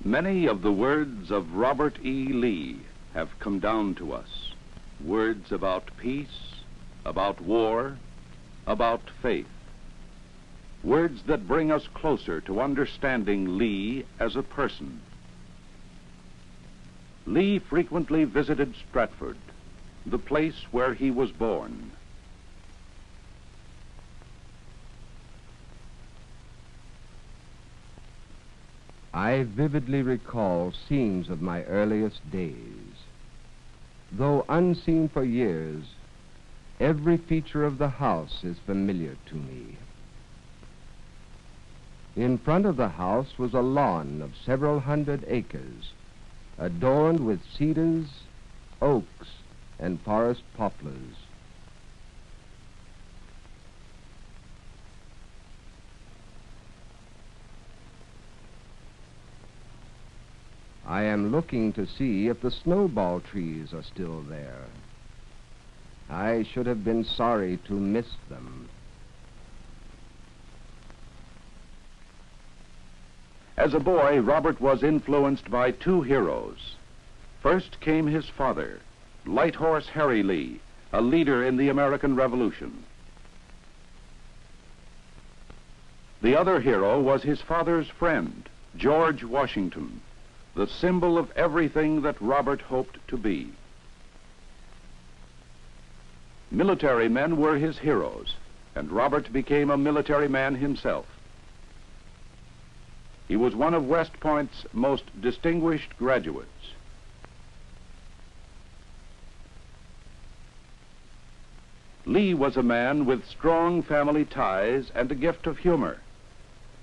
Many of the words of Robert E. Lee have come down to us. Words about peace, about war, about faith. Words that bring us closer to understanding Lee as a person. Lee frequently visited Stratford, the place where he was born. I vividly recall scenes of my earliest days. Though unseen for years, every feature of the house is familiar to me. In front of the house was a lawn of several hundred acres, adorned with cedars, oaks, and forest poplars. I am looking to see if the snowball trees are still there. I should have been sorry to miss them. As a boy, Robert was influenced by two heroes. First came his father, Light Horse Harry Lee, a leader in the American Revolution. The other hero was his father's friend, George Washington, the symbol of everything that Robert hoped to be. Military men were his heroes, and Robert became a military man himself. He was one of West Point's most distinguished graduates. Lee was a man with strong family ties and a gift of humor.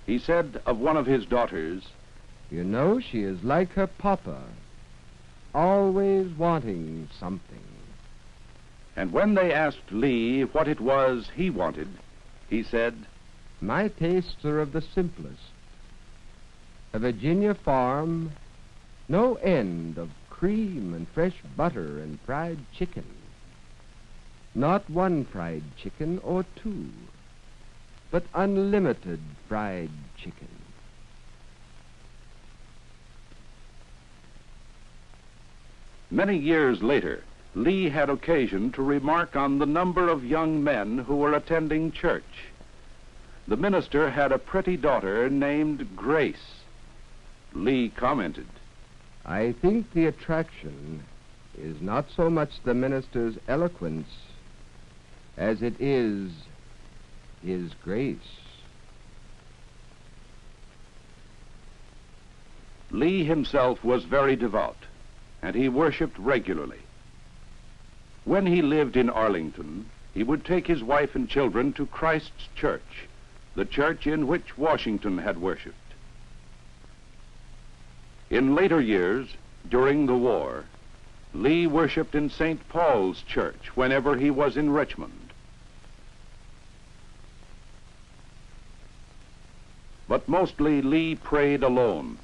He said of one of his daughters, "You know, she is like her papa, always wanting something." And when they asked Lee what it was he wanted, he said, "My tastes are of the simplest. A Virginia farm, no end of cream and fresh butter and fried chicken. Not one fried chicken or two, but unlimited fried chicken." Many years later, Lee had occasion to remark on the number of young men who were attending church. The minister had a pretty daughter named Grace. Lee commented, "I think the attraction is not so much the minister's eloquence as it is his grace." Lee himself was very devout, and he worshiped regularly. When he lived in Arlington, he would take his wife and children to Christ's church, the church in which Washington had worshiped. In later years, during the war, Lee worshiped in St. Paul's Church whenever he was in Richmond. But mostly Lee prayed alone.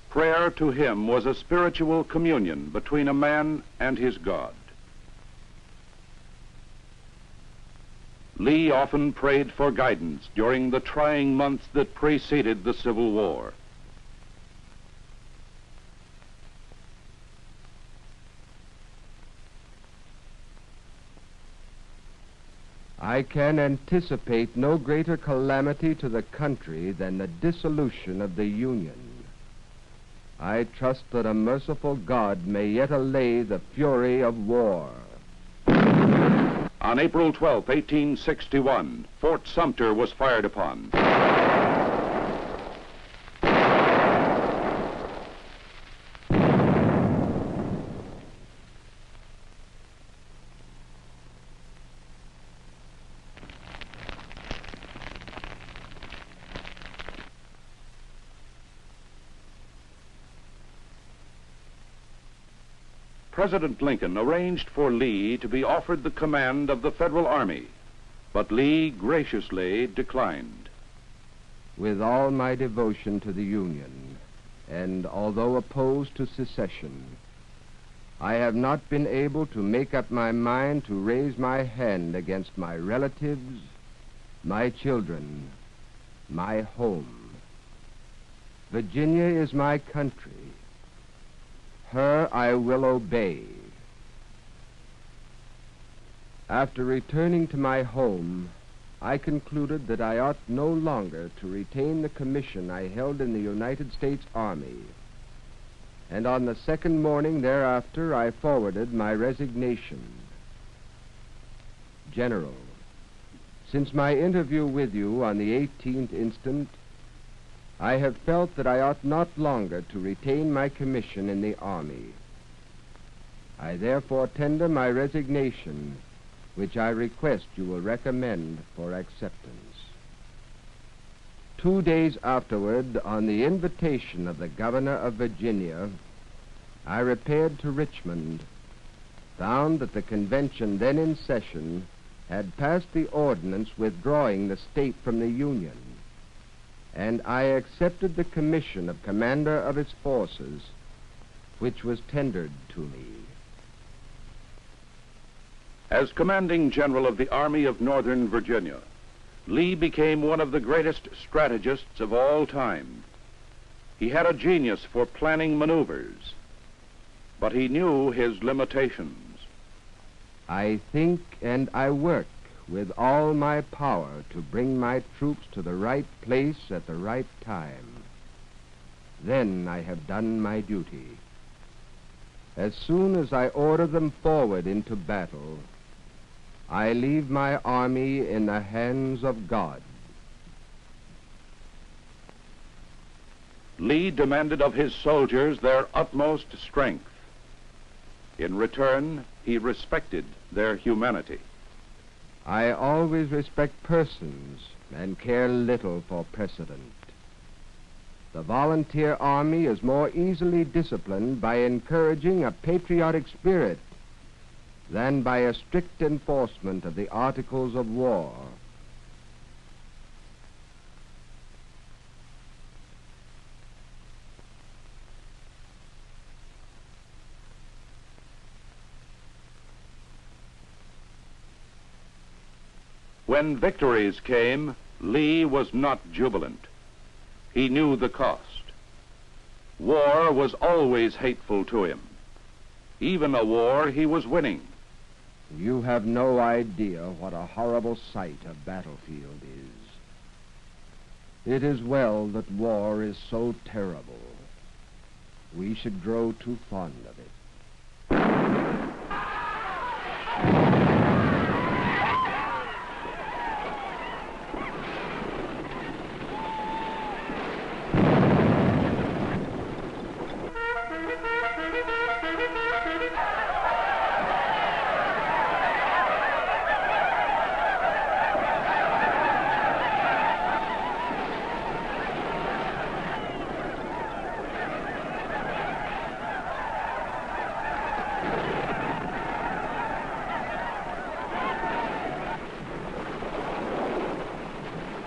Prayer to him was a spiritual communion between a man and his God. Lee often prayed for guidance during the trying months that preceded the Civil War. I can anticipate no greater calamity to the country than the dissolution of the Union. I trust that a merciful God may yet allay the fury of war. On April 12, 1861, Fort Sumter was fired upon. President Lincoln arranged for Lee to be offered the command of the Federal Army, but Lee graciously declined. With all my devotion to the Union, and although opposed to secession, I have not been able to make up my mind to raise my hand against my relatives, my children, my home. Virginia is my country. Her I will obey. After returning to my home, I concluded that I ought no longer to retain the commission I held in the United States Army, and on the second morning thereafter I forwarded my resignation. General, since my interview with you on the 18th instant, I have felt that I ought not longer to retain my commission in the Army. I therefore tender my resignation, which I request you will recommend for acceptance. 2 days afterward, on the invitation of the Governor of Virginia, I repaired to Richmond, found that the convention then in session had passed the ordinance withdrawing the state from the Union, and I accepted the commission of commander of its forces, which was tendered to me. As commanding general of the Army of Northern Virginia, Lee became one of the greatest strategists of all time. He had a genius for planning maneuvers, but he knew his limitations. I think and I work with all my power to bring my troops to the right place at the right time. Then I have done my duty. As soon as I order them forward into battle, I leave my army in the hands of God. Lee demanded of his soldiers their utmost strength. In return, he respected their humanity. I always respect persons and care little for precedent. The volunteer army is more easily disciplined by encouraging a patriotic spirit than by a strict enforcement of the Articles of War. When victories came, Lee was not jubilant. He knew the cost. War was always hateful to him. Even a war he was winning. You have no idea what a horrible sight a battlefield is. It is well that war is so terrible. We should grow too fond of it.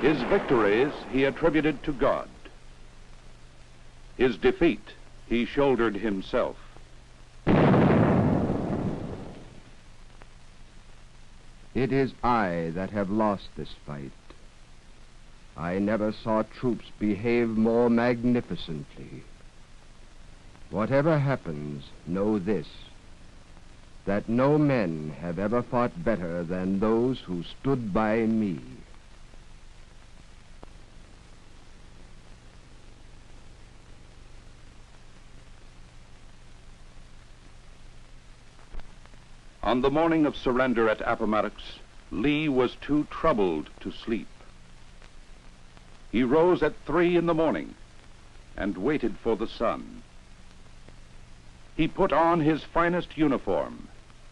His victories he attributed to God. His defeat he shouldered himself. It is I that have lost this fight. I never saw troops behave more magnificently. Whatever happens, know this, that no men have ever fought better than those who stood by me. On the morning of surrender at Appomattox, Lee was too troubled to sleep. He rose at 3 in the morning and waited for the sun. He put on his finest uniform,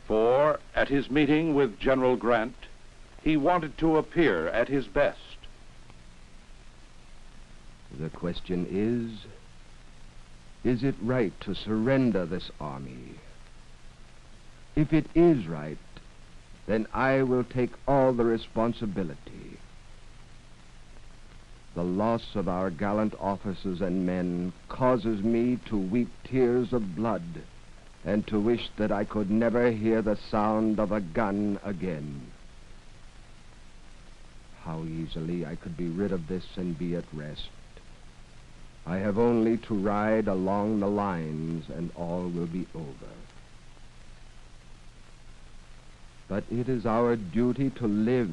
for at his meeting with General Grant, he wanted to appear at his best. The question is it right to surrender this army? If it is right, then I will take all the responsibility. The loss of our gallant officers and men causes me to weep tears of blood and to wish that I could never hear the sound of a gun again. How easily I could be rid of this and be at rest. I have only to ride along the lines and all will be over. But it is our duty to live.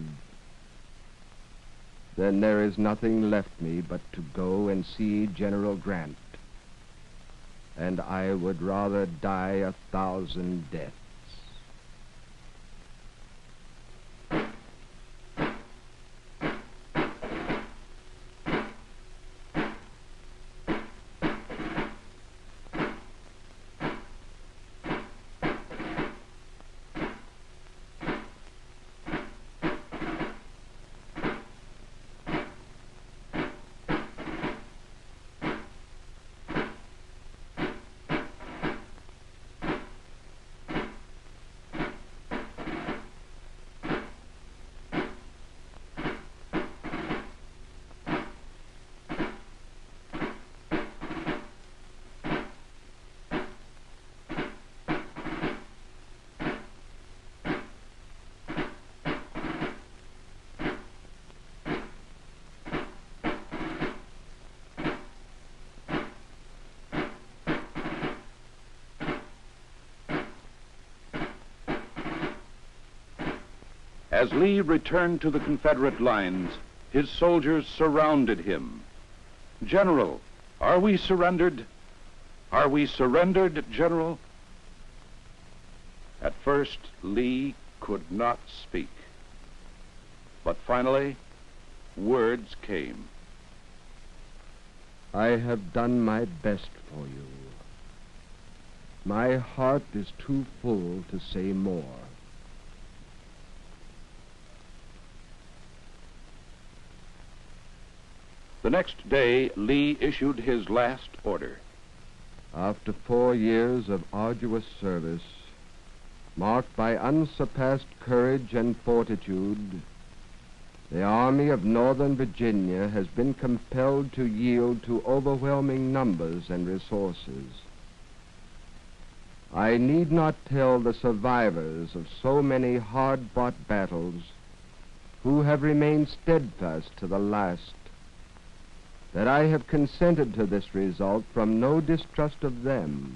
Then there is nothing left me but to go and see General Grant. And I would rather die 1,000 deaths. As Lee returned to the Confederate lines, his soldiers surrounded him. "General, are we surrendered? Are we surrendered, General?" At first, Lee could not speak. But finally, words came. I have done my best for you. My heart is too full to say more. The next day, Lee issued his last order. After 4 years of arduous service, marked by unsurpassed courage and fortitude, the Army of Northern Virginia has been compelled to yield to overwhelming numbers and resources. I need not tell the survivors of so many hard-fought battles who have remained steadfast to the last that I have consented to this result from no distrust of them,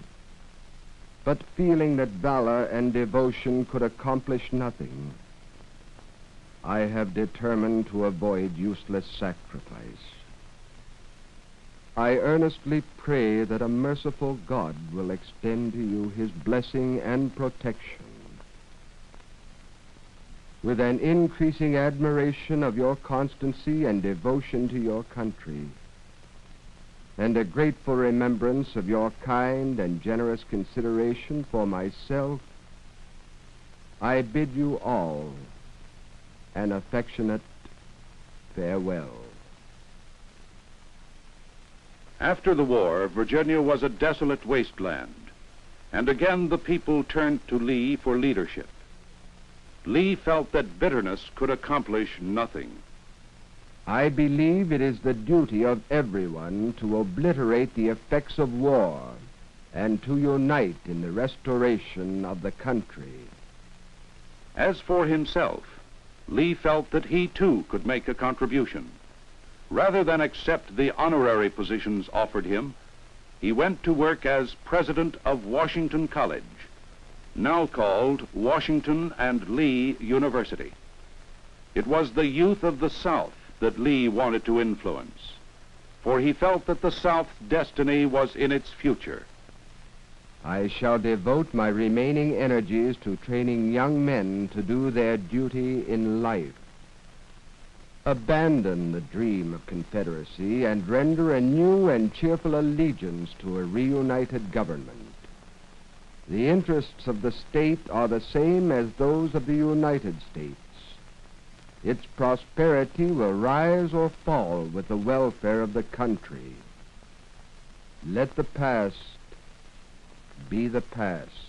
but feeling that valor and devotion could accomplish nothing. I have determined to avoid useless sacrifice. I earnestly pray that a merciful God will extend to you his blessing and protection. With an increasing admiration of your constancy and devotion to your country, and a grateful remembrance of your kind and generous consideration for myself, I bid you all an affectionate farewell. After the war, Virginia was a desolate wasteland, and again the people turned to Lee for leadership. Lee felt that bitterness could accomplish nothing. I believe it is the duty of everyone to obliterate the effects of war and to unite in the restoration of the country. As for himself, Lee felt that he too could make a contribution. Rather than accept the honorary positions offered him, he went to work as president of Washington College, now called Washington and Lee University. It was the youth of the South that Lee wanted to influence, for he felt that the South's destiny was in its future. I shall devote my remaining energies to training young men to do their duty in life. Abandon the dream of Confederacy and render a new and cheerful allegiance to a reunited government. The interests of the state are the same as those of the United States. Its prosperity will rise or fall with the welfare of the country. Let the past be the past.